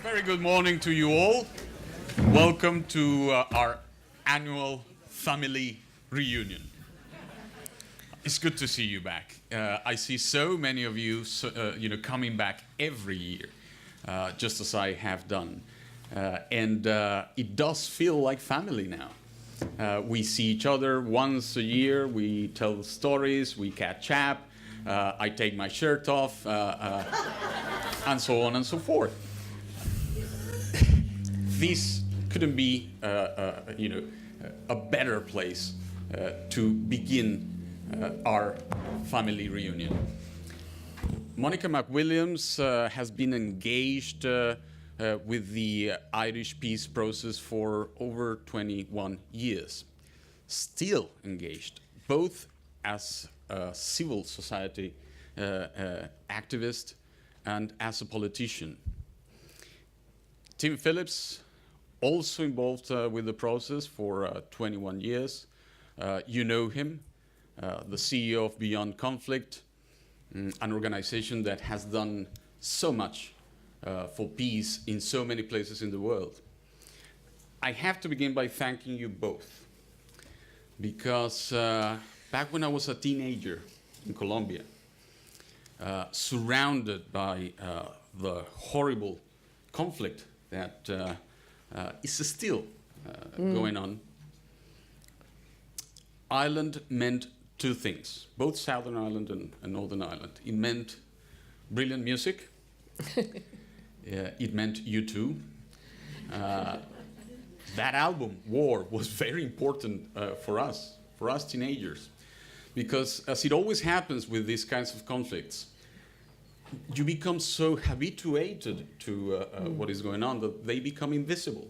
Very good morning to you all. Welcome to our annual family reunion. It's good to see you back. I see so many of you, coming back every year, just as I have done. And it does feel like family now. We see each other once a year, we tell stories, we catch up, I take my shirt off, and so on and so forth. This couldn't be, a better place to begin our family reunion. Monica McWilliams has been engaged with the Irish peace process for over 21 years. Still engaged, both as a civil society activist and as a politician. Tim Phillips, also involved with the process for 21 years. You know him, the CEO of Beyond Conflict, an organization that has done so much for peace in so many places in the world. I have to begin by thanking you both, because back when I was a teenager in Colombia, surrounded by the horrible conflict that is still going on, Ireland meant two things, both Southern Ireland and Northern Ireland. It meant brilliant music. It meant U2. That album, War, was very important for us teenagers, because as it always happens with these kinds of conflicts, you become so habituated to what is going on that they become invisible.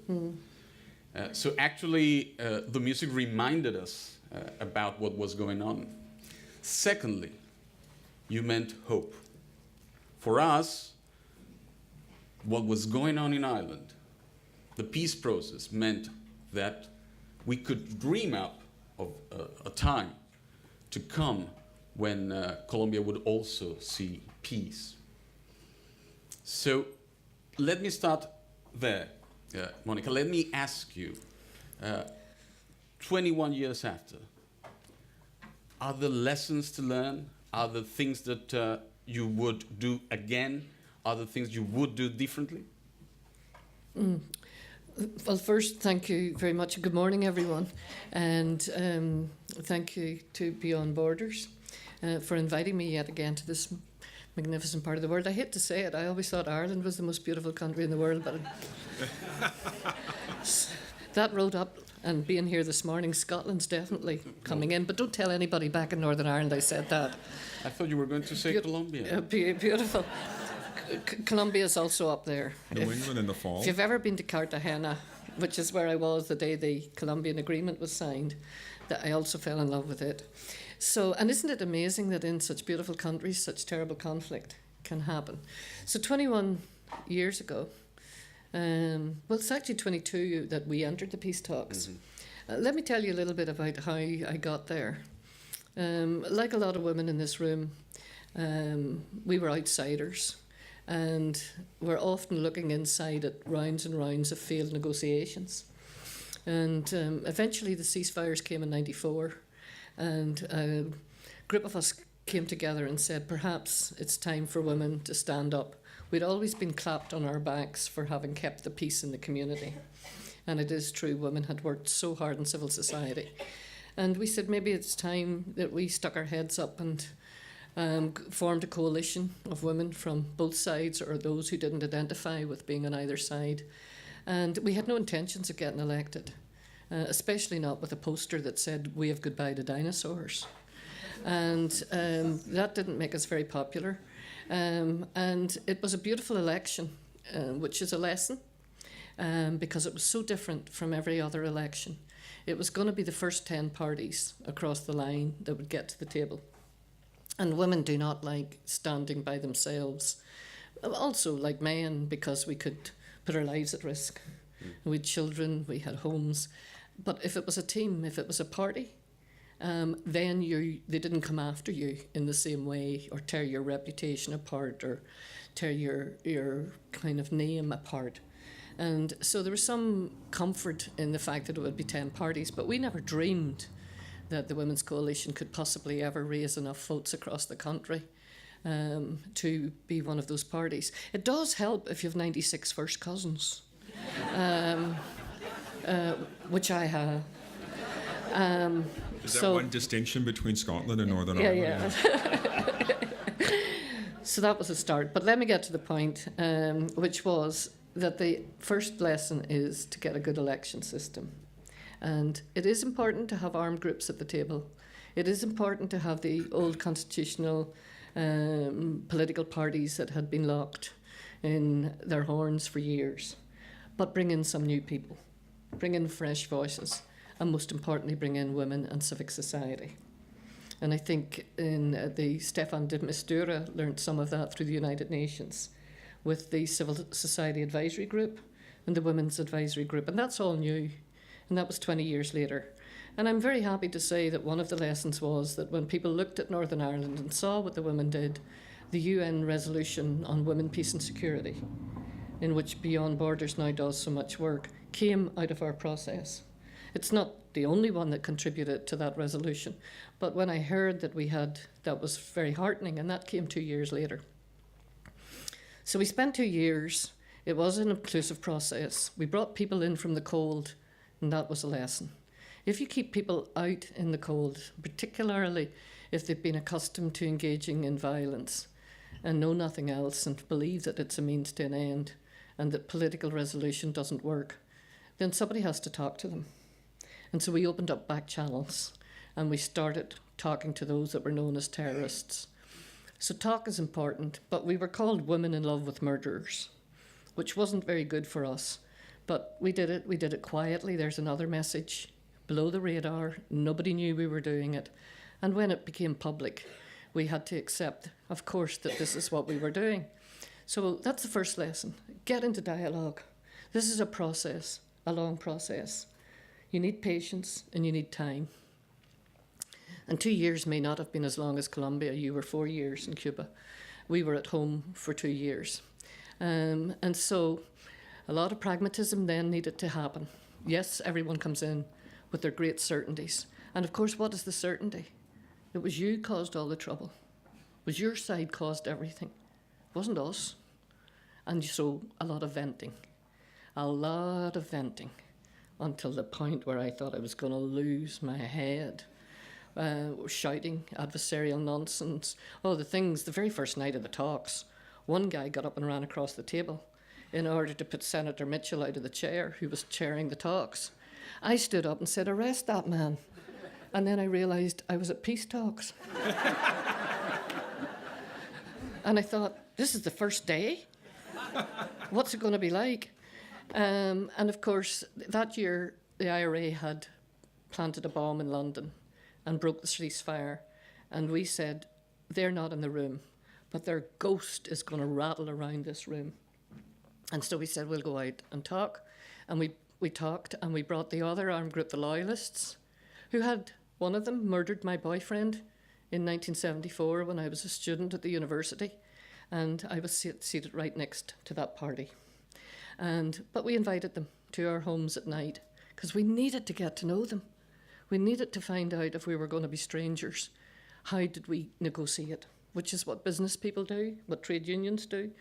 So actually, the music reminded us about what was going on. Secondly, you meant hope. For us, what was going on in Ireland, the peace process, meant that we could dream up of a time to come when Colombia would also see peace. So let me start there, Monica. Let me ask you, 21 years after, are there lessons to learn? Are there things that you would do again? Are there things you would do differently? Well, first, thank you very much. Good morning, everyone. And thank you to Beyond Borders for inviting me yet again to this magnificent part of the world. I hate to say it, I always thought Ireland was the most beautiful country in the world, but that road up and being here this morning, Scotland's definitely coming in. But don't tell anybody back in Northern Ireland I said that. I thought you were going to say Colombia. Beautiful. Colombia's also up there. New England in the fall. If you've ever been to Cartagena, which is where I was the day the Colombian agreement was signed, that I also fell in love with it. So, and isn't it amazing that in such beautiful countries, such terrible conflict can happen? So 21 years ago, well, it's actually 22 that we entered the peace talks. Let me tell you a little bit about how I got there. Like a lot of women in this room, we were outsiders. And we're often looking inside at rounds and rounds of failed negotiations. And eventually the ceasefires came in 94, and a group of us came together and said, perhaps it's time for women to stand up. We'd always been clapped on our backs for having kept the peace in the community. And it is true, women had worked so hard in civil society. And we said, maybe it's time that we stuck our heads up and formed a coalition of women from both sides, or those who didn't identify with being on either side. And we had no intentions of getting elected, especially not with a poster that said, "Wave goodbye to dinosaurs." And that didn't make us very popular. And it was a beautiful election, which is a lesson, because it was so different from every other election. It was going to be the first 10 parties across the line that would get to the table. And women do not like standing by themselves. Also like men, because we could put our lives at risk. We had children, we had homes. But if it was a team, if it was a party, then they didn't come after you in the same way, or tear your reputation apart, or tear your kind of name apart. And so there was some comfort in the fact that it would be 10 parties, but we never dreamed that the Women's Coalition could possibly ever raise enough votes across the country to be one of those parties. It does help if you have 96 first cousins, which I have. Is that one distinction between Scotland and Northern Ireland? Yeah. So that was a start. But let me get to the point, which was that the first lesson is to get a good election system. And it is important to have armed groups at the table. It is important to have the old constitutional political parties that had been locked in their horns for years. But bring in some new people, bring in fresh voices, and most importantly, bring in women and civic society. And I think the Stefan de Mistura learned some of that through the United Nations with the Civil Society Advisory Group and the Women's Advisory Group. And that's all new. And that was 20 years later. And I'm very happy to say that one of the lessons was that when people looked at Northern Ireland and saw what the women did, the UN resolution on women, peace and security, in which Beyond Borders now does so much work, came out of our process. It's not the only one that contributed to that resolution, but when I heard that we had, that was very heartening, and that came 2 years later. So we spent 2 years. It was an inclusive process. We brought people in from the cold, and that was a lesson. If you keep people out in the cold, particularly if they've been accustomed to engaging in violence and know nothing else and believe that it's a means to an end and that political resolution doesn't work, then somebody has to talk to them. And so we opened up back channels and we started talking to those that were known as terrorists. So talk is important, but we were called women in love with murderers, which wasn't very good for us. But we did it quietly. There's another message. Below the radar, nobody knew we were doing it. And when it became public, we had to accept, of course, that this is what we were doing. So that's the first lesson. Get into dialogue. This is a process, a long process. You need patience and you need time. And 2 years may not have been as long as Colombia. You were 4 years in Cuba. We were at home for 2 years. And so a lot of pragmatism then needed to happen. Yes, everyone comes in with their great certainties. And of course, what is the certainty? It was you caused all the trouble. It was your side caused everything. It wasn't us. And so a lot of venting. Until the point where I thought I was going to lose my head. Shouting, adversarial nonsense. Oh, the very first night of the talks, one guy got up and ran across the table in order to put Senator Mitchell out of the chair, who was chairing the talks. I stood up and said, "Arrest that man." And then I realised I was at peace talks. And I thought, this is the first day? What's it going to be like? And of course, that year, the IRA had planted a bomb in London and broke the ceasefire. And we said, they're not in the room, but their ghost is going to rattle around this room. And so we said, we'll go out and talk. And we talked, and we brought the other armed group, the Loyalists, who had, one of them murdered my boyfriend in 1974 when I was a student at the university. And I was seated right next to that party. But we invited them to our homes at night because we needed to get to know them. We needed to find out if we were going to be strangers. How did we negotiate? Which is what business people do, what trade unions do,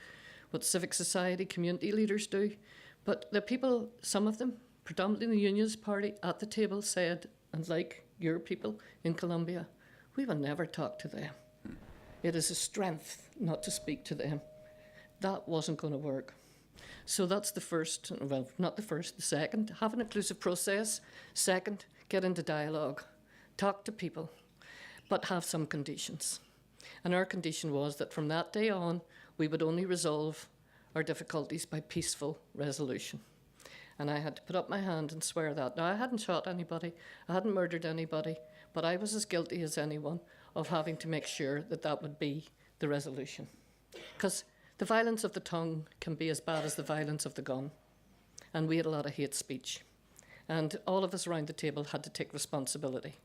what civic society, community leaders do. But the people, some of them, predominantly the Unionist Party, at the table said, and like your people in Colombia, we will never talk to them. It is a strength not to speak to them. That wasn't going to work. So that's the first, well, not the first, the second, have an inclusive process. Second, get into dialogue, talk to people, but have some conditions. And our condition was that from that day on, we would only resolve our difficulties by peaceful resolution. And I had to put up my hand and swear that. Now, I hadn't shot anybody, I hadn't murdered anybody, but I was as guilty as anyone of having to make sure that that would be the resolution. Because the violence of the tongue can be as bad as the violence of the gun. And we had a lot of hate speech. And all of us around the table had to take responsibility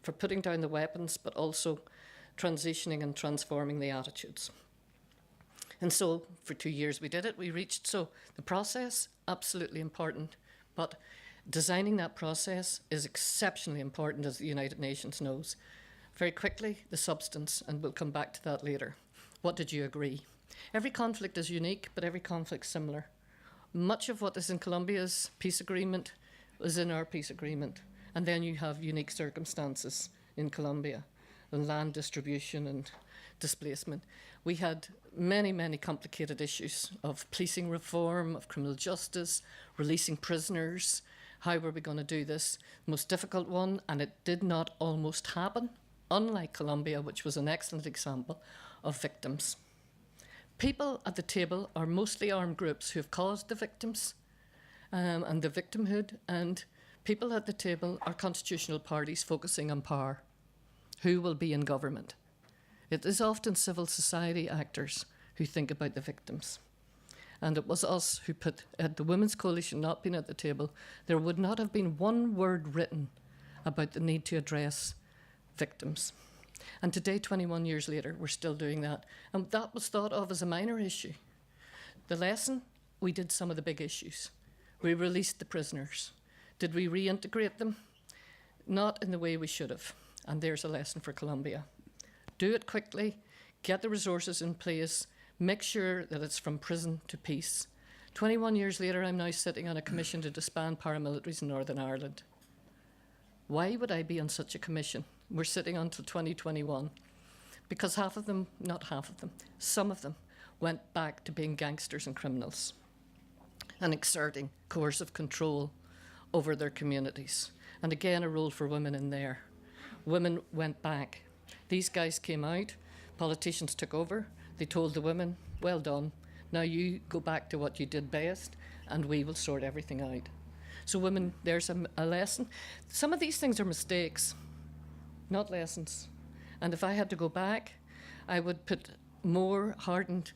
for putting down the weapons, but also transitioning and transforming the attitudes. And so for 2 years we did it. We reached, so the process, absolutely important, but designing that process is exceptionally important, as the United Nations knows. Very quickly, the substance, and we'll come back to that later. What did you agree? Every conflict is unique, but every conflict's similar. Much of what is in Colombia's peace agreement is in our peace agreement. And then you have unique circumstances in Colombia, and land distribution and displacement. We had many, many complicated issues of policing reform, of criminal justice, releasing prisoners. How were we going to do this? Most difficult one, and it did not almost happen, unlike Colombia, which was an excellent example of victims. People at the table are mostly armed groups who have caused the victims and the victimhood, and people at the table are constitutional parties focusing on power. Who will be in government? It is often civil society actors who think about the victims. And it was us who put, had the Women's Coalition not been at the table, there would not have been one word written about the need to address victims. And today, 21 years later, we're still doing that. And that was thought of as a minor issue. The lesson, we did some of the big issues. We released the prisoners. Did we reintegrate them? Not in the way we should have. And there's a lesson for Colombia. Do it quickly, get the resources in place, make sure that it's from prison to peace. 21 years later, I'm now sitting on a commission to disband paramilitaries in Northern Ireland. Why would I be on such a commission? We're sitting until 2021. Because half of them, not half of them, some of them went back to being gangsters and criminals and exerting coercive control over their communities. And again, a role for women in there. Women went back. These guys came out, politicians took over, they told the women, well done, now you go back to what you did best and we will sort everything out. So women, there's a lesson. Some of these things are mistakes, not lessons. And if I had to go back, I would put more hardened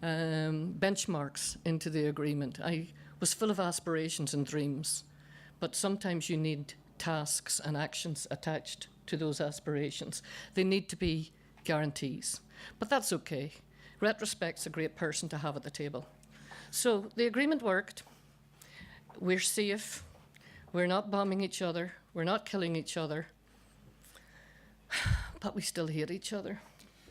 benchmarks into the agreement. I was full of aspirations and dreams, but sometimes you need tasks and actions attached to those aspirations. They need to be guarantees. But that's okay. Retrospect's a great person to have at the table. So the agreement worked. We're safe. We're not bombing each other. We're not killing each other. But we still hate each other.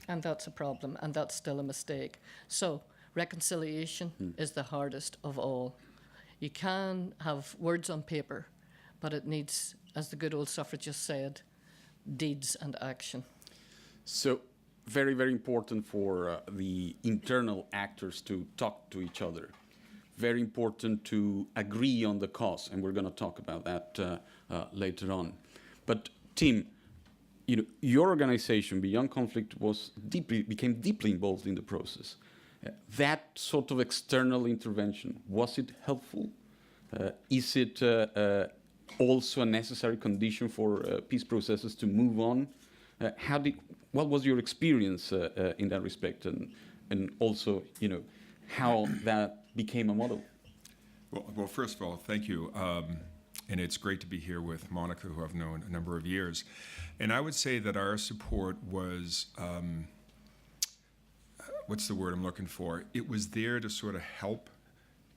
And that's a problem. And that's still a mistake. So reconciliation is the hardest of all. You can have words on paper, but it needs, as the good old suffragist said, deeds and action. So very, very important for the internal actors to talk to each other. Very important to agree on the cause, and we're going to talk about that later on. But Tim, you know, your organization, Beyond Conflict, became deeply involved in the process. That sort of external intervention, was it helpful? Is it also a necessary condition for peace processes to move on? What was your experience in that respect, and also, you know, how that became a model? Well, first of all, thank you. And it's great to be here with Monica, who I've known a number of years. And I would say that our support was, what's the word I'm looking for? It was there to sort of help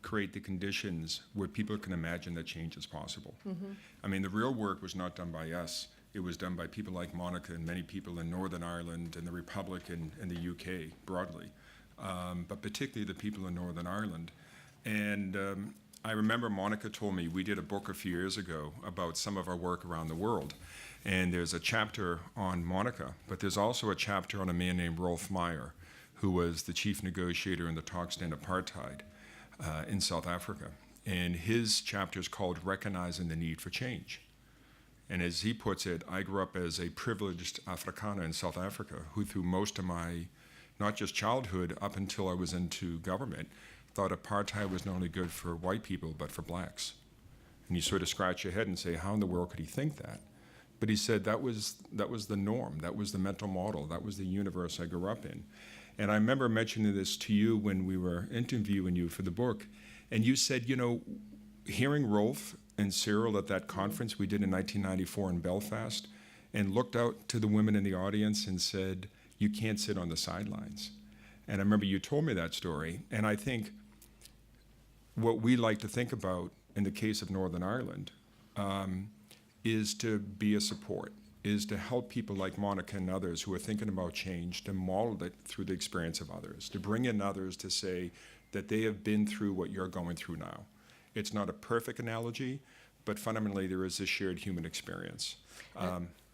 create the conditions where people can imagine that change is possible. Mm-hmm. I mean, the real work was not done by us. It was done by people like Monica and many people in Northern Ireland and the Republic and the UK broadly, but particularly the people in Northern Ireland. And I remember Monica told me, we did a book a few years ago about some of our work around the world. And there's a chapter on Monica, but there's also a chapter on a man named Rolf Meyer, who was the chief negotiator in the talks to end apartheid in South Africa. And his chapter is called Recognizing the Need for Change. And as he puts it, I grew up as a privileged Afrikaner in South Africa, who through most of my, not just childhood, up until I was into government, thought apartheid was not only good for white people, but for blacks. And you sort of scratch your head and say, how in the world could he think that? But he said that was the norm, that was the mental model, that was the universe I grew up in. And I remember mentioning this to you when we were interviewing you for the book, and you said, you know, hearing Rolf and Cyril at that conference we did in 1994 in Belfast, and looked out to the women in the audience and said, "You can't sit on the sidelines." And I remember you told me that story, and I think what we like to think about in the case of Northern Ireland is to be a support, is to help people like Monica and others who are thinking about change, to model it through the experience of others, to bring in others to say that they have been through what you're going through now. It's not a perfect analogy, but fundamentally there is a shared human experience.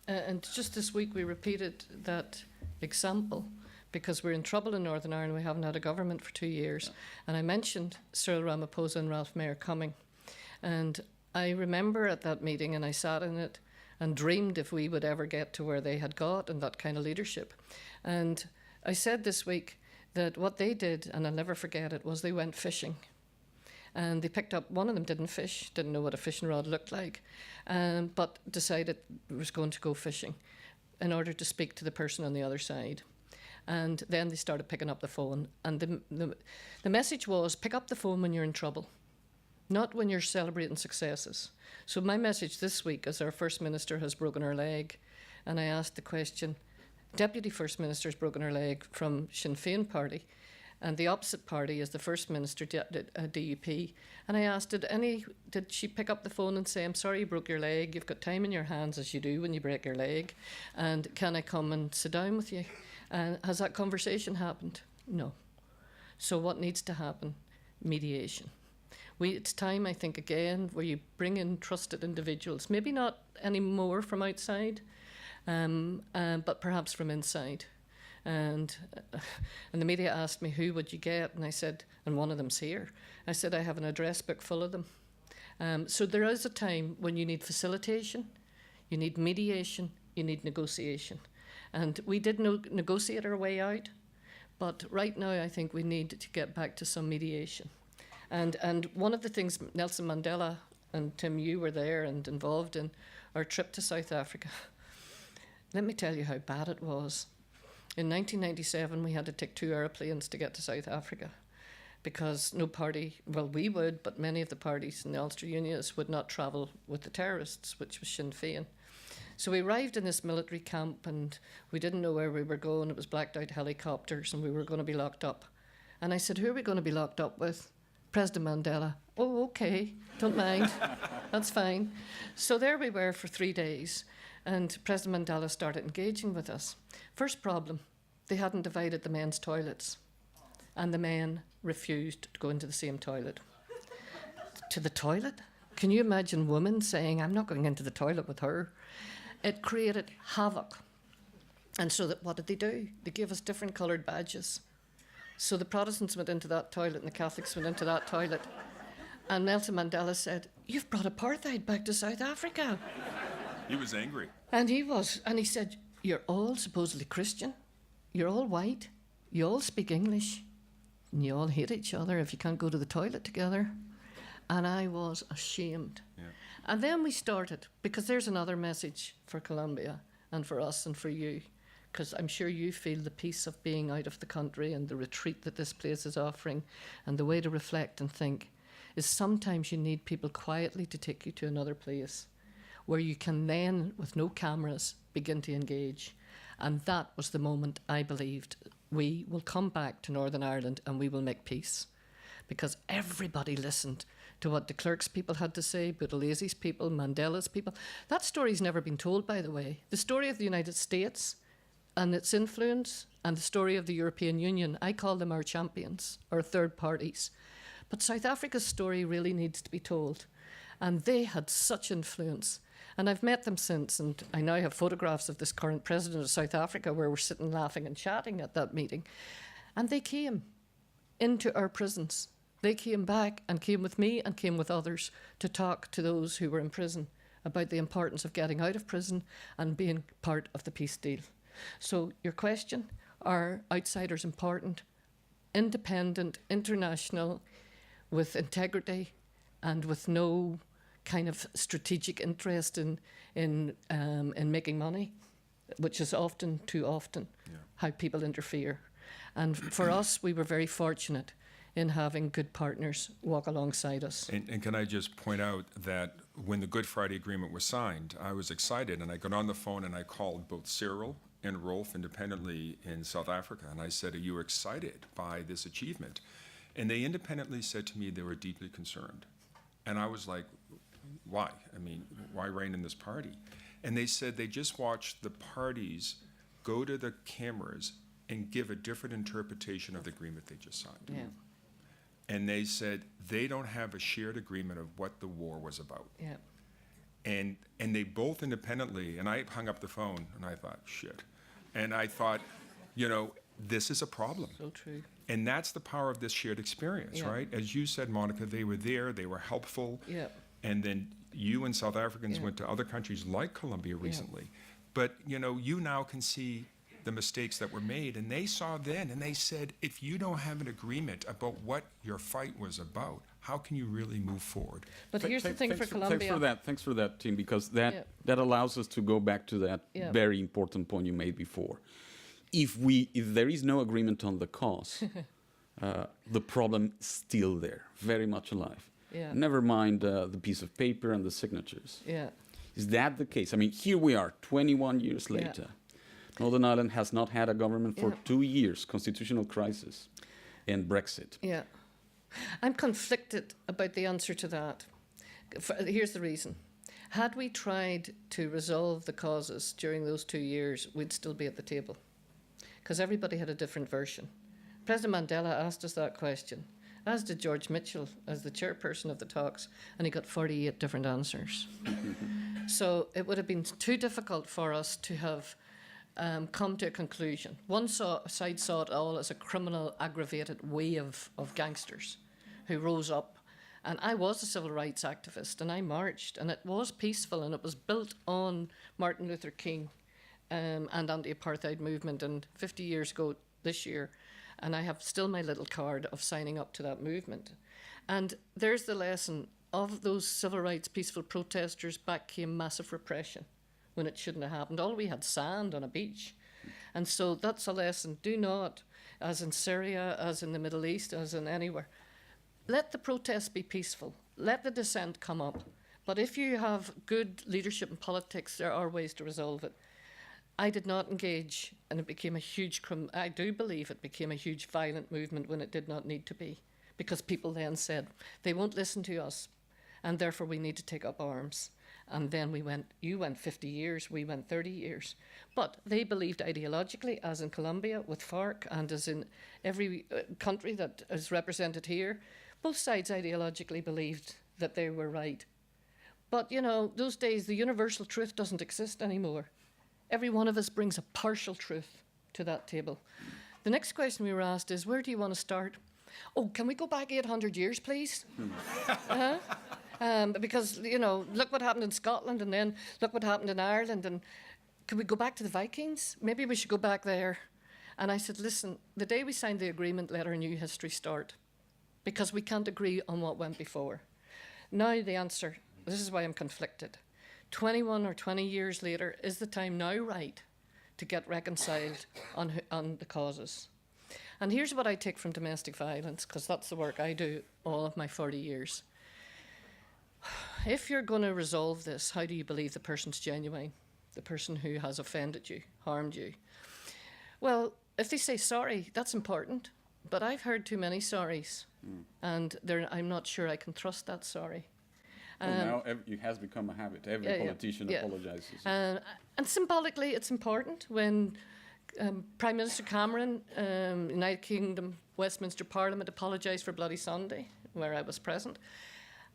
And just this week we repeated that example because we're in trouble in Northern Ireland. We haven't had a government for 2 years. And I mentioned Cyril Ramaphosa and Ralph Mayer coming. And I remember at that meeting, and I sat in it and dreamed if we would ever get to where they had got and that kind of leadership. And I said this week that what they did, and I'll never forget it, was they went fishing. And they picked up, one of them didn't fish, didn't know what a fishing rod looked like, but decided was going to go fishing in order to speak to the person on the other side. And then they started picking up the phone. And the message was, pick up the phone when you're in trouble, not when you're celebrating successes. So my message this week is our First Minister has broken her leg. And I asked the question, Deputy First Minister has broken her leg from Sinn Féin party. And the opposite party is the First Minister, DUP. And I asked, did she pick up the phone and say, I'm sorry you broke your leg, you've got time in your hands as you do when you break your leg, and can I come and sit down with you? And has that conversation happened? No. So what needs to happen? Mediation. It's time, I think, again, where you bring in trusted individuals, maybe not anymore from outside, but perhaps from inside. And the media asked me, who would you get? And I said, and one of them's here. I said, I have an address book full of them. So there is a time when you need facilitation, you need mediation, you need negotiation. And we did negotiate our way out, but right now I think we need to get back to some mediation. And one of the things Nelson Mandela and Tim, you were there and involved in our trip to South Africa. Let me tell you how bad it was. In 1997, we had to take 2 aeroplanes to get to South Africa because no party, well, we would, but many of the parties in the Ulster Unionists would not travel with the terrorists, which was Sinn Féin. So we arrived in this military camp and we didn't know where we were going. It was blacked out helicopters and we were going to be locked up. And I said, who are we going to be locked up with? President Mandela. Oh, okay, don't mind. That's fine. So there we were for 3 days. And President Mandela started engaging with us. First problem, they hadn't divided the men's toilets. And the men refused to go into the same toilet. To the toilet? Can you imagine women saying, I'm not going into the toilet with her? It created havoc. And so what did they do? They gave us different coloured badges. So the Protestants went into that toilet and the Catholics went into that toilet. And Nelson Mandela said, you've brought apartheid back to South Africa. He was angry. And he was. And he said, you're all supposedly Christian. You're all white. You all speak English. And you all hate each other if you can't go to the toilet together. And I was ashamed. Yeah. And then we started, because there's another message for Colombia and for us and for you, because I'm sure you feel the peace of being out of the country and the retreat that this place is offering and the way to reflect and think is sometimes you need people quietly to take you to another place where you can then, with no cameras, begin to engage. And that was the moment I believed we will come back to Northern Ireland and we will make peace. Because everybody listened to what de Klerk's people had to say, Buthelezzi's people, Mandela's people. That story's never been told, by the way. The story of the United States and its influence and the story of the European Union, I call them our champions, our third parties. But South Africa's story really needs to be told. And they had such influence. And I've met them since, and I now have photographs of this current president of South Africa where we're sitting laughing and chatting at that meeting. And they came into our prisons. They came back and came with me and came with others to talk to those who were in prison about the importance of getting out of prison and being part of the peace deal. So your question, are outsiders important? Independent, international, with integrity and with no kind of strategic interest in making money, which is often, too often, how people interfere. And for us, we were very fortunate in having good partners walk alongside us. And can I just point out that when the Good Friday Agreement was signed, I was excited, and I got on the phone and I called both Cyril and Rolf independently in South Africa, and I said, are you excited by this achievement? And they independently said to me they were deeply concerned. And I was like, why? I mean, why rein in this party? And they said they just watched the parties go to the cameras and give a different interpretation of the agreement they just signed. Yeah, And they said they don't have a shared agreement of what the war was about. yeah, And they both independently, and I hung up the phone and I thought, shit. And I thought, this is a problem. so true. And that's the power of this shared experience, Yeah. right? As you said, Monica, they were there, they were helpful. Yeah, And then you and South Africans Yeah. went to other countries like Colombia recently. But, you now can see the mistakes that were made. And they saw then, and they said, if you don't have an agreement about what your fight was about, how can you really move forward? but here's the thing for Colombia. Thanks for that, Tim, because Yeah. that allows us to go back to that Yeah. very important point you made before. If there is no agreement on the cause, the problem is still there, very much alive. Yeah. Never mind the piece of paper and the signatures. Yeah, Is that the case? I mean, here we are, 21 years Yeah. later. Northern Ireland has not had a government for Yeah. 2 years, constitutional crisis, and Brexit. yeah. I'm conflicted about the answer to that. Here's the reason. Had we tried to resolve the causes during those 2 years, we'd still be at the table, because everybody had a different version. President Mandela asked us that question, as did George Mitchell as the chairperson of the talks, and he got 48 different answers. So it would have been too difficult for us to have come to a conclusion. One side saw it all as a criminal, aggravated wave of gangsters who rose up. And I was a civil rights activist, and I marched, and it was peaceful, and it was built on Martin Luther King and anti-apartheid movement, and 50 years ago this year, and I have still my little card of signing up to that movement. And there's the lesson of those civil rights peaceful protesters. Back came massive repression when it shouldn't have happened. All we had sand on a beach. And so that's a lesson. Do not, as in Syria, as in the Middle East, as in anywhere, let the protests be peaceful. Let the dissent come up. But if you have good leadership in politics, there are ways to resolve it. I did not engage, and it became a huge, I do believe it became a huge violent movement when it did not need to be, because people then said, they won't listen to us, and therefore we need to take up arms. And then you went 50 years, we went 30 years. But they believed ideologically, as in Colombia with FARC, and as in every country that is represented here, both sides ideologically believed that they were right. But, those days, the universal truth doesn't exist anymore. Every one of us brings a partial truth to that table. The next question we were asked is, where do you want to start? Oh, can we go back 800 years, please? Because, look what happened in Scotland, and then look what happened in Ireland, and could we go back to the Vikings? Maybe we should go back there. And I said, listen, the day we signed the agreement, let our new history start, because we can't agree on what went before. Now the answer, this is why I'm conflicted. 21 or 20 years later, is the time now right to get reconciled on the causes? And here's what I take from domestic violence, because that's the work I do all of my 40 years. If you're going to resolve this, how do you believe the person's genuine, the person who has offended you, harmed you? Well, if they say sorry, that's important, but I've heard too many sorries, and I'm not sure I can trust that sorry. Now it has become a habit. Every politician apologizes. And symbolically, it's important when Prime Minister Cameron, United Kingdom, Westminster Parliament apologised for Bloody Sunday, where I was present.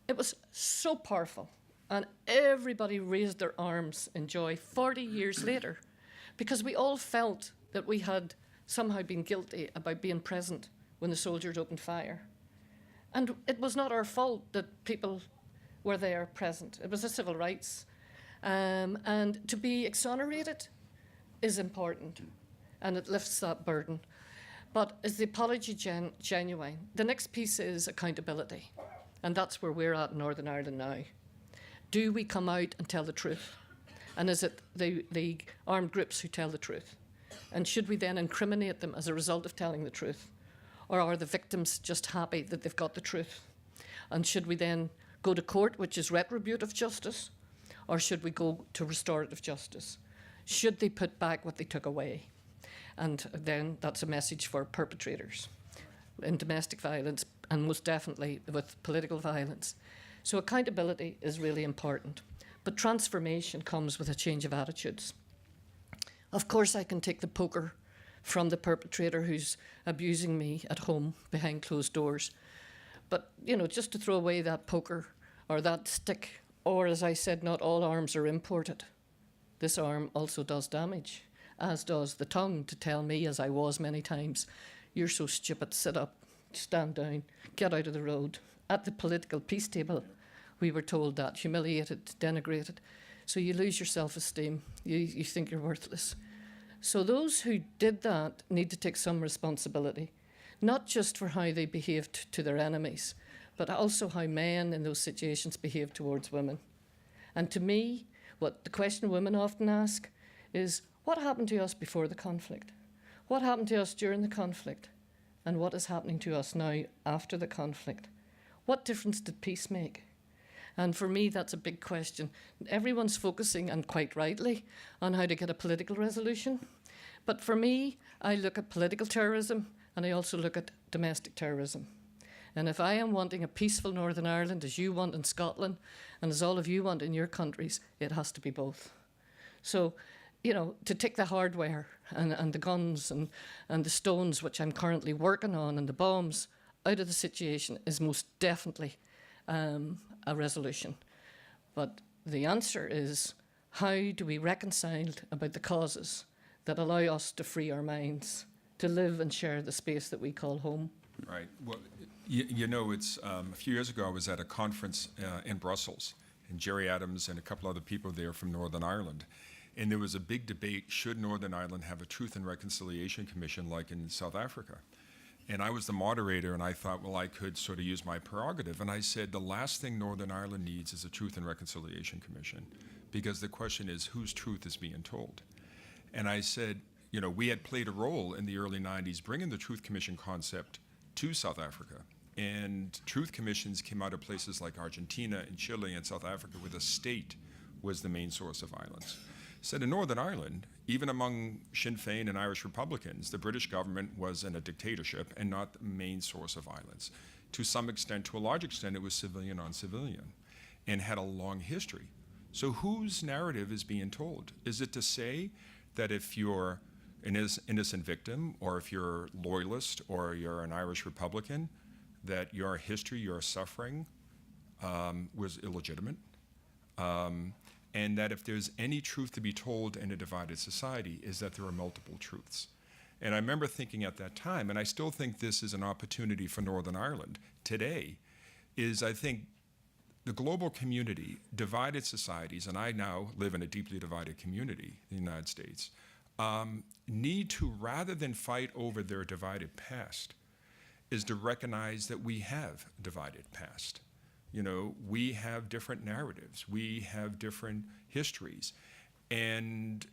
It was so powerful, and everybody raised their arms in joy 40 years later, because we all felt that we had somehow been guilty about being present when the soldiers opened fire. And it was not our fault that people were there present. It was a civil rights. And to be exonerated is important, and it lifts that burden. But is the apology genuine? The next piece is accountability, and that's where we're at in Northern Ireland now. Do we come out and tell the truth? And is it the armed groups who tell the truth? And should we then incriminate them as a result of telling the truth? Or are the victims just happy that they've got the truth? And should we then go to court, which is retributive justice, or should we go to restorative justice? Should they put back what they took away? And then that's a message for perpetrators in domestic violence, and most definitely with political violence. So accountability is really important. But transformation comes with a change of attitudes. Of course, I can take the poker from the perpetrator who's abusing me at home behind closed doors. But, you know, just to throw away that poker or that stick, or as I said, not all arms are imported. This arm also does damage, as does the tongue to tell me, as I was many times, you're so stupid, sit up, stand down, get out of the road. At the political peace table, we were told that, humiliated, denigrated. So you lose your self-esteem, you think you're worthless. So those who did that need to take some responsibility, not just for how they behaved to their enemies, but also how men in those situations behave towards women. And to me, what the question women often ask is, what happened to us before the conflict? What happened to us during the conflict? And what is happening to us now after the conflict? What difference did peace make? And for me, that's a big question. Everyone's focusing, and quite rightly, on how to get a political resolution. But for me, I look at political terrorism, and I also look at domestic terrorism. And if I am wanting a peaceful Northern Ireland, as you want in Scotland, and as all of you want in your countries, it has to be both. So, you know, to take the hardware and the guns and the stones, which I'm currently working on, and the bombs, out of the situation is most definitely a resolution. But the answer is, how do we reconcile about the causes that allow us to free our minds, to live and share the space that we call home? Right. Well, you know, it's a few years ago I was at a conference in Brussels, and Jerry Adams and a couple other people there from Northern Ireland. And there was a big debate, should Northern Ireland have a Truth and Reconciliation Commission like in South Africa? And I was the moderator, and I thought, well, I could sort of use my prerogative. And I said, the last thing Northern Ireland needs is a Truth and Reconciliation Commission, because the question is, whose truth is being told? And I said, you know, we had played a role in the early 90s bringing the Truth Commission concept to South Africa. And truth commissions came out of places like Argentina and Chile and South Africa, where the state was the main source of violence. Said in Northern Ireland, even among Sinn Féin and Irish Republicans, the British government was in a dictatorship and not the main source of violence. To some extent, to a large extent, it was civilian on civilian and had a long history. So whose narrative is being told? Is it to say that if you're an innocent victim, or if you're loyalist, or you're an Irish Republican, that your history, your suffering was illegitimate? And that if there's any truth to be told in a divided society, is that there are multiple truths. And I remember thinking at that time, and I still think this is an opportunity for Northern Ireland today, is I think the global community, divided societies, and I now live in a deeply divided community in the United States, need to, rather than fight over their divided past, is to recognize that we have divided past. You know, we have different narratives, we have different histories, and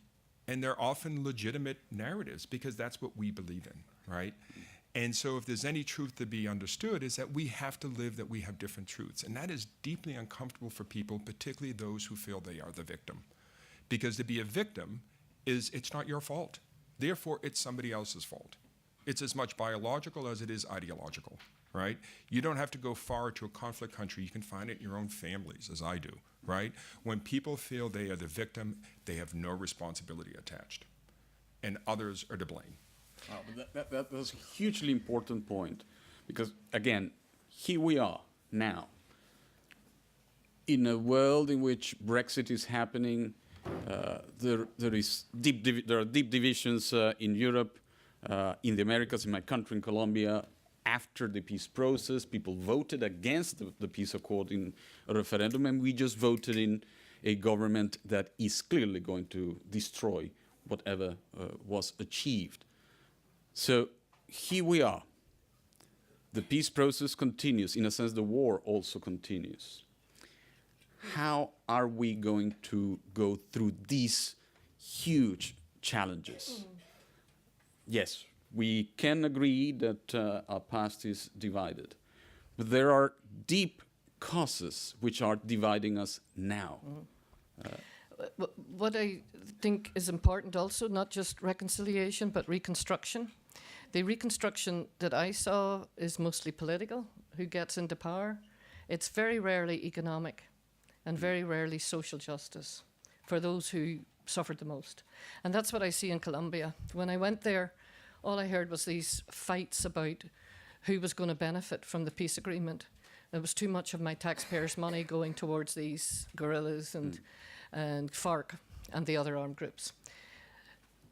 they're often legitimate narratives because that's what we believe in, right? And so if there's any truth to be understood, is that we have to live that we have different truths. And that is deeply uncomfortable for people, particularly those who feel they are the victim. Because to be a victim is, it's not your fault. Therefore, it's somebody else's fault. It's as much biological as it is ideological. Right? You don't have to go far to a conflict country. You can find it in your own families, as I do, right? When people feel they are the victim, they have no responsibility attached, and others are to blame. That's a hugely important point, because, again, here we are now, in a world in which Brexit is happening. There are deep divisions in Europe, in the Americas, in my country, in Colombia. After the peace process, people voted against the peace accord in a referendum, and we just voted in a government that is clearly going to destroy whatever was achieved. So here we are. The peace process continues. In a sense, the war also continues. How are we going to go through these huge challenges? Yes, We can agree that our past is divided, but there are deep causes which are dividing us now. What I think is important also, not just reconciliation, but reconstruction. The reconstruction that I saw is mostly political, who gets into power. It's very rarely economic and very rarely social justice for those who suffered the most. And that's what I see in Colombia. When I went there, all I heard was these fights about who was going to benefit from the peace agreement. There was too much of my taxpayers' money going towards these guerrillas and FARC and the other armed groups.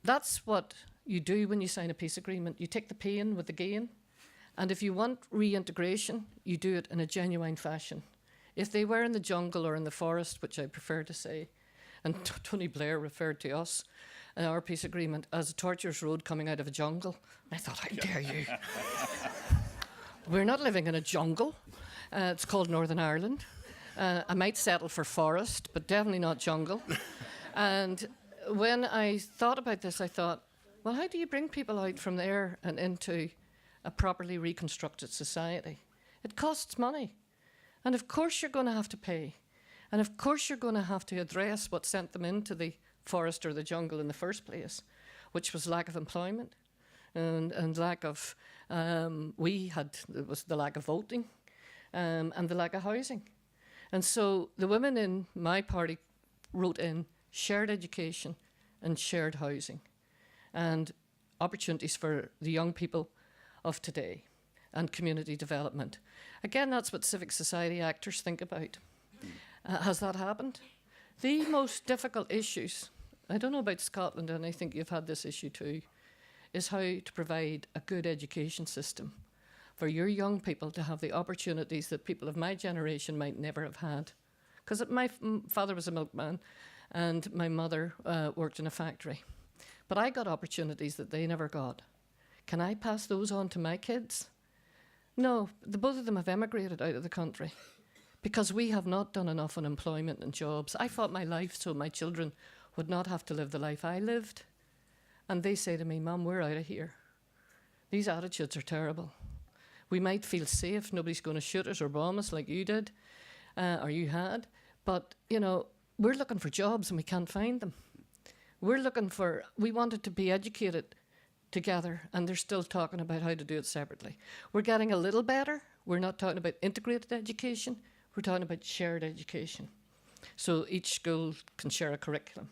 That's what you do when you sign a peace agreement. You take the pain with the gain. And if you want reintegration, you do it in a genuine fashion. If they were in the jungle or in the forest, which I prefer to say, and Tony Blair referred to us in our peace agreement as a tortuous road coming out of a jungle. I thought, how dare you? We're not living in a jungle. It's called Northern Ireland. I might settle for forest, but definitely not jungle. And when I thought about this, I thought, well, how do you bring people out from there and into a properly reconstructed society? It costs money. And of course you're going to have to pay. And of course you're going to have to address what sent them into the forest or the jungle in the first place, which was lack of employment and lack of, it was the lack of voting and the lack of housing. And so the women in my party wrote in shared education and shared housing and opportunities for the young people of today and community development. Again, that's what civic society actors think about. Has that happened? The most difficult issues, I don't know about Scotland, and I think you've had this issue too, is how to provide a good education system for your young people to have the opportunities that people of my generation might never have had. Because my father was a milkman and my mother worked in a factory. But I got opportunities that they never got. Can I pass those on to my kids? No, both of them have emigrated out of the country because we have not done enough on employment and jobs. I fought my life so my children would not have to live the life I lived. And they say to me, Mum, we're out of here. These attitudes are terrible. We might feel safe, nobody's going to shoot us or bomb us like you did, or you had, but, you know, we're looking for jobs and we can't find them. We wanted to be educated together, and they're still talking about how to do it separately. We're getting a little better. We're not talking about integrated education. We're talking about shared education. So each school can share a curriculum.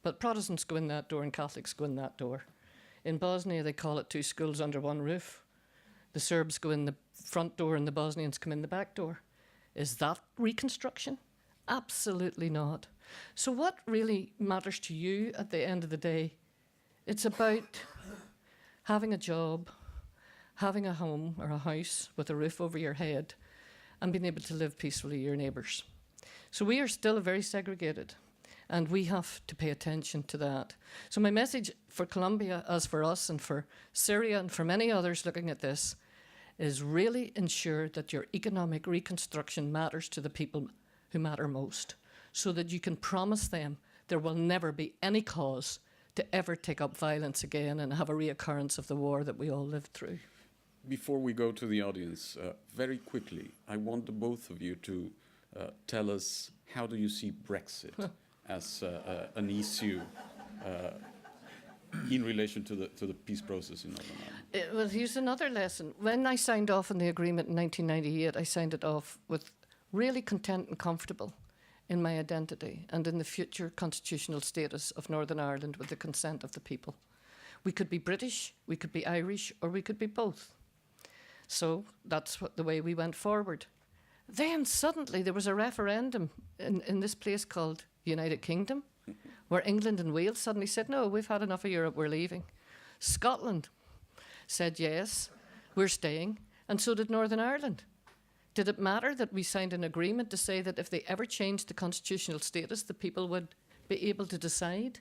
But Protestants go in that door and Catholics go in that door. In Bosnia, they call it two schools under one roof. The Serbs go in the front door and the Bosnians come in the back door. Is that reconstruction? Absolutely not. So what really matters to you at the end of the day? It's about having a job, having a home or a house with a roof over your head, and being able to live peacefully with your neighbours. So we are still very segregated, and we have to pay attention to that. So my message for Colombia, as for us and for Syria and for many others looking at this, is really ensure that your economic reconstruction matters to the people who matter most, so that you can promise them there will never be any cause to ever take up violence again and have a reoccurrence of the war that we all lived through. Before we go to the audience, very quickly, I want the both of you to tell us, how do you see Brexit as an issue in relation to the peace process in Northern Ireland? Well, here's another lesson. When I signed off on the agreement in 1998, I signed it off with really content and comfortable in my identity and in the future constitutional status of Northern Ireland with the consent of the people. We could be British, we could be Irish, or we could be both. So that's the way we went forward. Then suddenly there was a referendum in this place called the United Kingdom, where England and Wales suddenly said, no, we've had enough of Europe, we're leaving. Scotland said, yes, we're staying, and so did Northern Ireland. Did it matter that we signed an agreement to say that if they ever changed the constitutional status, the people would be able to decide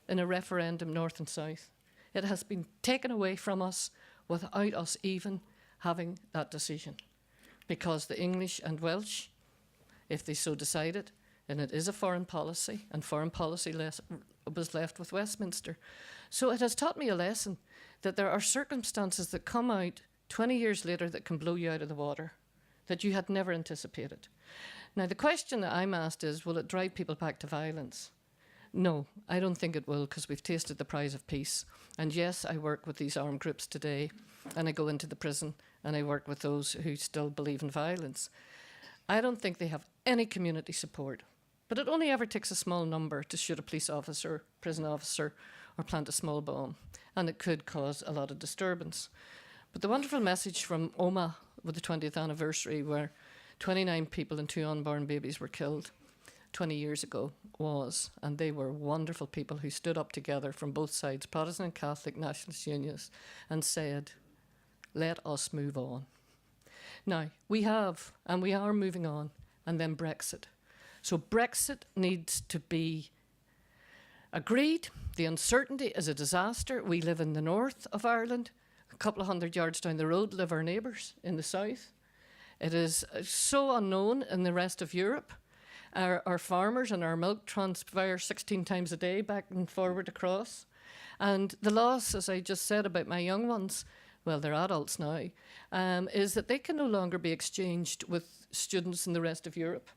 in a referendum, north and south? It has been taken away from us without us even having that decision, because the English and Welsh, if they so decided, and it is a foreign policy, and foreign policy was left with Westminster. So it has taught me a lesson that there are circumstances that come out 20 years later that can blow you out of the water, that you had never anticipated. Now, the question that I'm asked is, will it drive people back to violence? No, I don't think it will, because we've tasted the price of peace. And yes, I work with these armed groups today, and I go into the prison, and I work with those who still believe in violence. I don't think they have any community support, but it only ever takes a small number to shoot a police officer, prison officer, or plant a small bomb, and it could cause a lot of disturbance. But the wonderful message from OMA with the 20th anniversary, where 29 people and 2 unborn babies were killed 20 years ago, was, and they were wonderful people who stood up together from both sides, Protestant and Catholic, nationalist unionists, and said, let us move on. Now, we have, and we are moving on, and then Brexit. So Brexit needs to be agreed. The uncertainty is a disaster. We live in the north of Ireland. A couple of 100 yards down the road live our neighbours in the south. It is so unknown in the rest of Europe. Our farmers and our milk transpire 16 times a day back and forward across. And the loss, as I just said about my young ones, well, they're adults now, is that they can no longer be exchanged with students in the rest of Europe.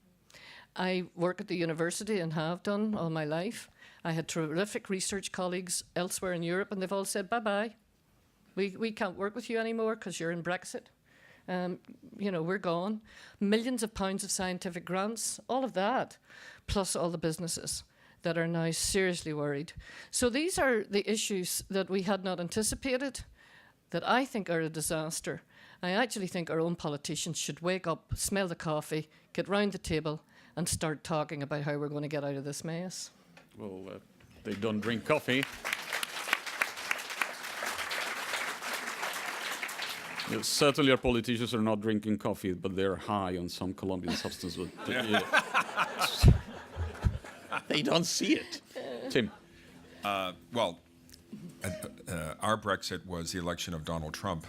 I work at the university and have done all my life. I had terrific research colleagues elsewhere in Europe, and they've all said, bye-bye. We can't work with you anymore because you're in Brexit. We're gone. Millions of pounds of scientific grants, all of that, plus all the businesses that are now seriously worried. So these are the issues that we had not anticipated, that I think are a disaster. I actually think our own politicians should wake up, smell the coffee, get round the table, and start talking about how we're going to get out of this mess. Well, they don't drink coffee. Yeah, certainly our politicians are not drinking coffee, but they're high on some Colombian substance. They don't see it. Tim. Well, our Brexit was the election of Donald Trump.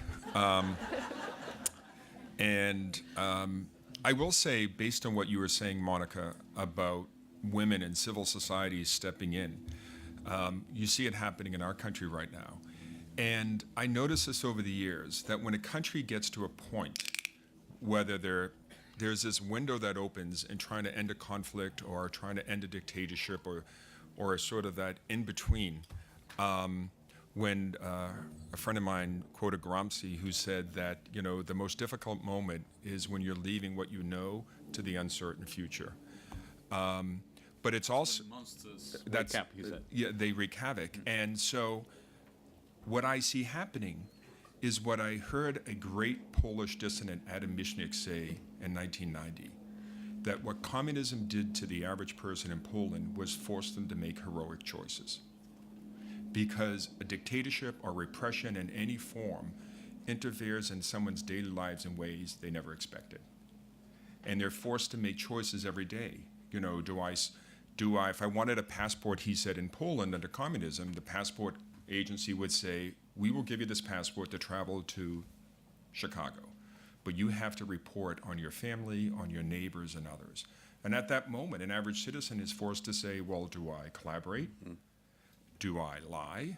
And I will say, based on what you were saying, Monica, about women and civil society stepping in, you see it happening in our country right now. And I noticed this over the years, that when a country gets to a point, whether there's this window that opens in trying to end a conflict or trying to end a dictatorship or sort of that in-between, when a friend of mine quoted Gramsci, who said that, the most difficult moment is when you're leaving what you know to the uncertain future. But it's also... Monsters that's, wreak havoc, he said. Yeah, they wreak havoc. And so what I see happening is what I heard a great Polish dissident, Adam Michnik, say in 1990, that what communism did to the average person in Poland was force them to make heroic choices. Because a dictatorship or repression in any form interferes in someone's daily lives in ways they never expected. And they're forced to make choices every day. If I wanted a passport, he said, in Poland under communism, the passport agency would say, we will give you this passport to travel to Chicago, but you have to report on your family, on your neighbors and others. And at that moment, an average citizen is forced to say, well, do I collaborate? Do I lie?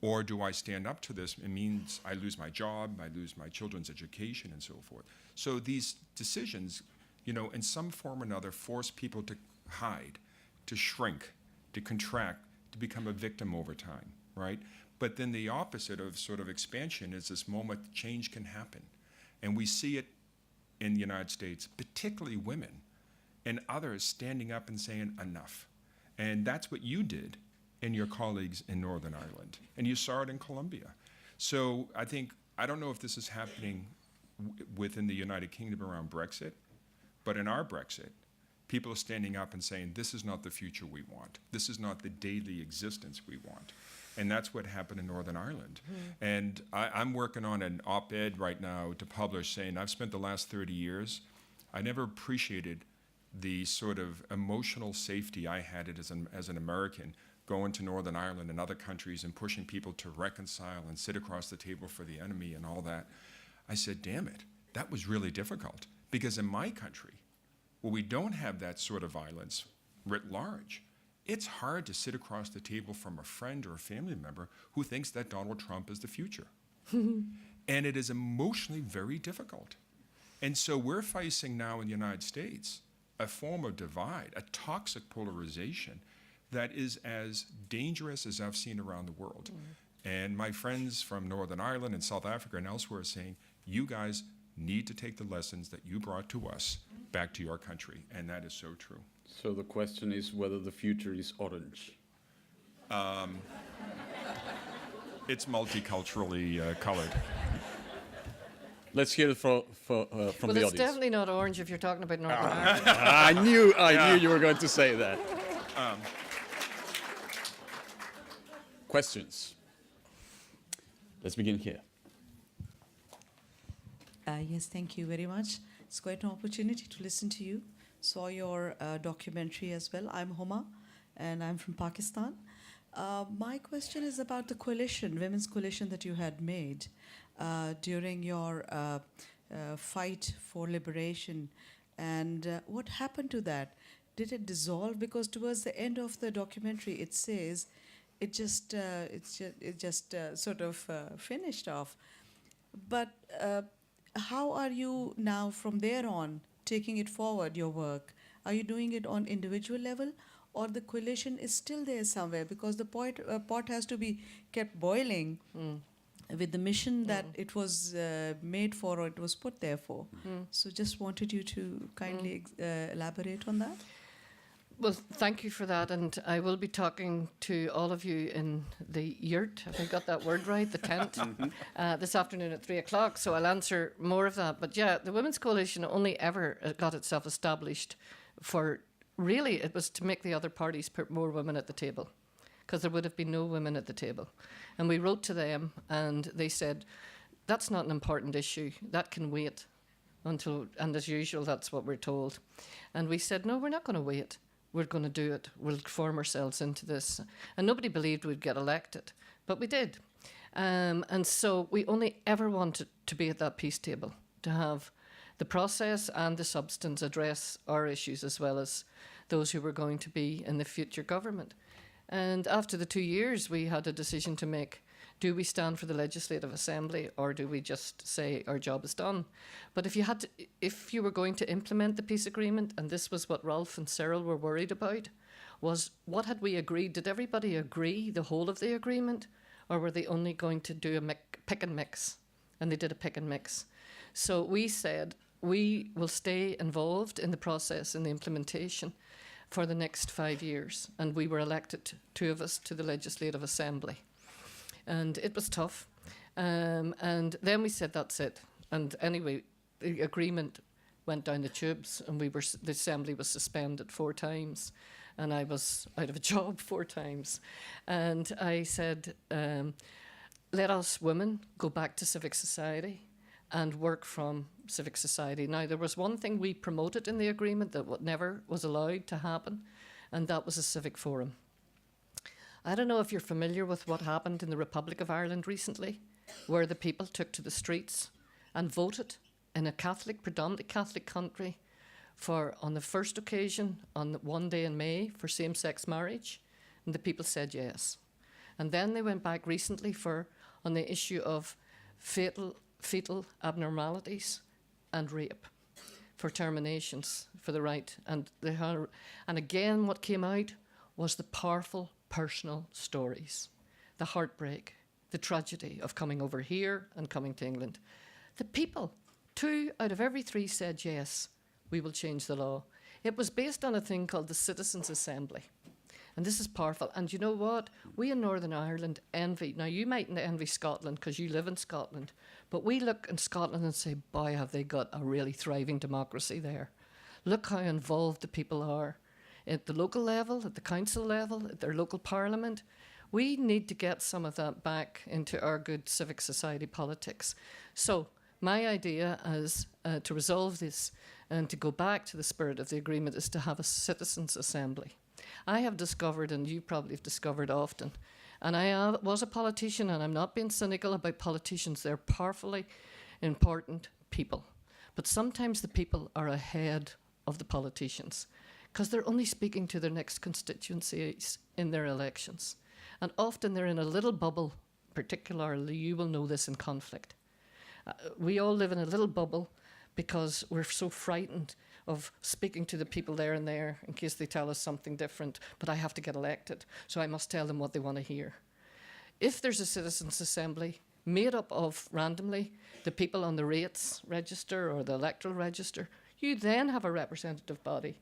Or do I stand up to this? It means I lose my job, I lose my children's education and so forth. So these decisions, in some form or another, force people to hide, to shrink, to contract, to become a victim over time, right? But then the opposite of sort of expansion is this moment change can happen. And we see it in the United States, particularly women and others standing up and saying enough. And that's what you did in your colleagues in Northern Ireland. And you saw it in Colombia. So I don't know if this is happening within the United Kingdom around Brexit, but in our Brexit, people are standing up and saying, this is not the future we want. This is not the daily existence we want. And that's what happened in Northern Ireland. And I'm working on an op-ed right now to publish saying, I've spent the last 30 years, I never appreciated the sort of emotional safety I had as an American going to Northern Ireland and other countries and pushing people to reconcile and sit across the table for the enemy and all that. I said, damn it, that was really difficult. Because in my country, where we don't have that sort of violence writ large, it's hard to sit across the table from a friend or a family member who thinks that Donald Trump is the future. And it is emotionally very difficult. And so we're facing now in the United States a form of divide, a toxic polarization that is as dangerous as I've seen around the world. And my friends from Northern Ireland and South Africa and elsewhere are saying, you guys need to take the lessons that you brought to us back to your country. And that is so true. So the question is whether the future is orange. It's multiculturally colored. Let's hear it from Well, the it's audience. definitely not orange if you're talking about Northern Ireland. I knew you were going to say that. Questions? Let's begin here. Yes, thank you very much. It's quite an opportunity to listen to you. Saw your documentary as well. I'm Homa, and I'm from Pakistan. My question is about the coalition, women's coalition that you had made during your fight for liberation. And what happened to that? Did it dissolve? Because towards the end of the documentary, it says it just sort of finished off. But how are you now from there on taking it forward, your work? Are you doing it on individual level, or the coalition is still there somewhere? Because the pot has to be kept boiling with the mission that it was made for, or it was put there for. So just wanted you to kindly elaborate on that. Well, thank you for that, and I will be talking to all of you in the yurt, have I got that word right, the tent, this afternoon at 3 o'clock, so I'll answer more of that. But yeah, the Women's Coalition only ever got itself established for, really, it was to make the other parties put more women at the table, because there would have been no women at the table. And we wrote to them, and they said, that's not an important issue, that can wait until, and as usual, that's what we're told. And we said, no, we're not going to wait. We're going to do it. We'll form ourselves into this. And nobody believed we'd get elected, but we did. And so we only ever wanted to be at that peace table, to have the process and the substance address our issues as well as those who were going to be in the future government. And after the 2 years, we had a decision to make. Do we stand for the Legislative Assembly, or do we just say our job is done? But if you were going to implement the peace agreement, and this was what Rolf and Cyril were worried about, was what had we agreed? Did everybody agree the whole of the agreement, or were they only going to do a pick and mix? And they did a pick and mix. So we said we will stay involved in the process and the implementation for the next 5 years. And we were elected, 2 of us, to the Legislative Assembly. And it was tough. And then we said, that's it. And anyway, the agreement went down the tubes, and the Assembly was suspended 4 times. And I was out of a job 4 times. And I said, let us women go back to civic society and work from civic society. Now, there was one thing we promoted in the agreement that never was allowed to happen, and that was a civic forum. I don't know if you're familiar with what happened in the Republic of Ireland recently, where the people took to the streets and voted in a predominantly Catholic country on the first occasion, on one day in May, for same-sex marriage, and the people said yes. And then they went back recently on the issue of fetal abnormalities and rape, for terminations, for the right. And again, what came out was the powerful personal stories, the heartbreak, the tragedy of coming over here and coming to England. The people, 2 out of every 3 said, yes, we will change the law. It was based on a thing called the Citizens' Assembly. And this is powerful. And you know what? We in Northern Ireland envy. Now, you mightn't envy Scotland because you live in Scotland, but we look in Scotland and say, boy, have they got a really thriving democracy there. Look how involved the people are. At the local level, at the council level, at their local parliament. We need to get some of that back into our good civic society politics. So my idea is to resolve this and to go back to the spirit of the agreement is to have a citizens' assembly. I have discovered, and you probably have discovered often, and I was a politician, and I'm not being cynical about politicians, they're powerfully important people. But sometimes the people are ahead of the politicians. because they're only speaking to their next constituencies in their elections. And often they're in a little bubble, particularly, you will know this, in conflict. We all live in a little bubble because we're so frightened of speaking to the people there and there in case they tell us something different, but I have to get elected, so I must tell them what they want to hear. If there's a citizens' assembly made up of, randomly, the people on the rates register or the electoral register, you then have a representative body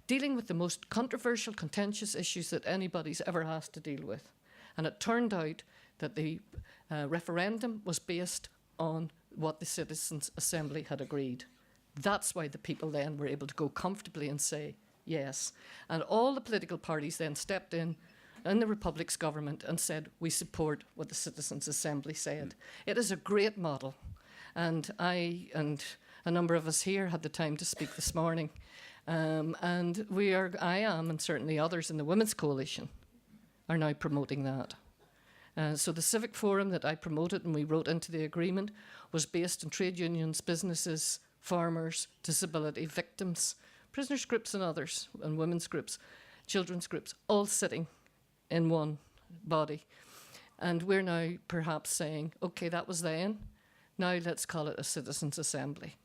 dealing with the most controversial, contentious issues that anybody's ever asked to deal with. And it turned out that the referendum was based on what the Citizens' Assembly had agreed. That's why the people then were able to go comfortably and say yes. And all the political parties then stepped in the Republic's government and said, we support what the Citizens' Assembly said. It is a great model. And I and a number of us here had the time to speak this morning. And I am, and certainly others in the Women's Coalition, are now promoting that. So the civic forum that I promoted and we wrote into the agreement was based on trade unions, businesses, farmers, disability victims, prisoners groups and others, and women's groups, children's groups, all sitting in one body. And we're now perhaps saying, okay, that was then, now let's call it a citizens' assembly.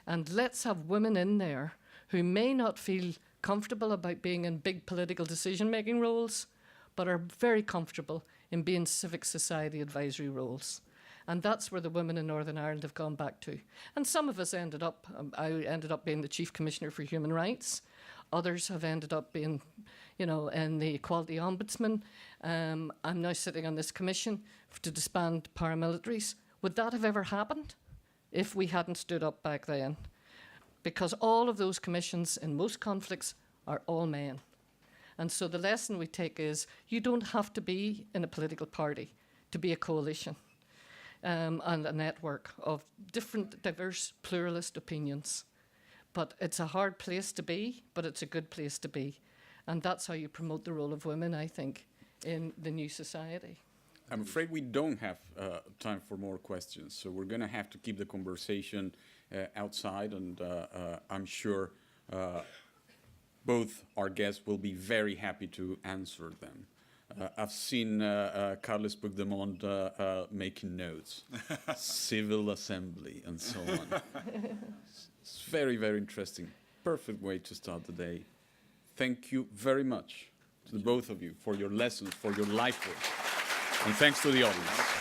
And let's have women in there who may not feel comfortable about being in big political decision-making roles, but are very comfortable in being civic society advisory roles. And that's where the women in Northern Ireland have gone back to. And some of us ended up, I ended up being the Chief Commissioner for Human Rights. Others have ended up being, in the Equality Ombudsman. I'm now sitting on this commission to disband paramilitaries. Would that have ever happened if we hadn't stood up back then? Because all of those commissions in most conflicts are all men. And so the lesson we take is you don't have to be in a political party to be a coalition and a network of different, diverse, pluralist opinions. But it's a hard place to be, but it's a good place to be. And that's how you promote the role of women, I think, in the new society. I'm afraid we don't have time for more questions, so we're going to have to keep the conversation outside, and I'm sure both our guests will be very happy to answer them. I've seen Carles Puigdemont making notes, civil assembly, and so on. It's very, very interesting. Perfect way to start the day. Thank you very much to the both of you for your lessons, for your life work. And thanks to the audience.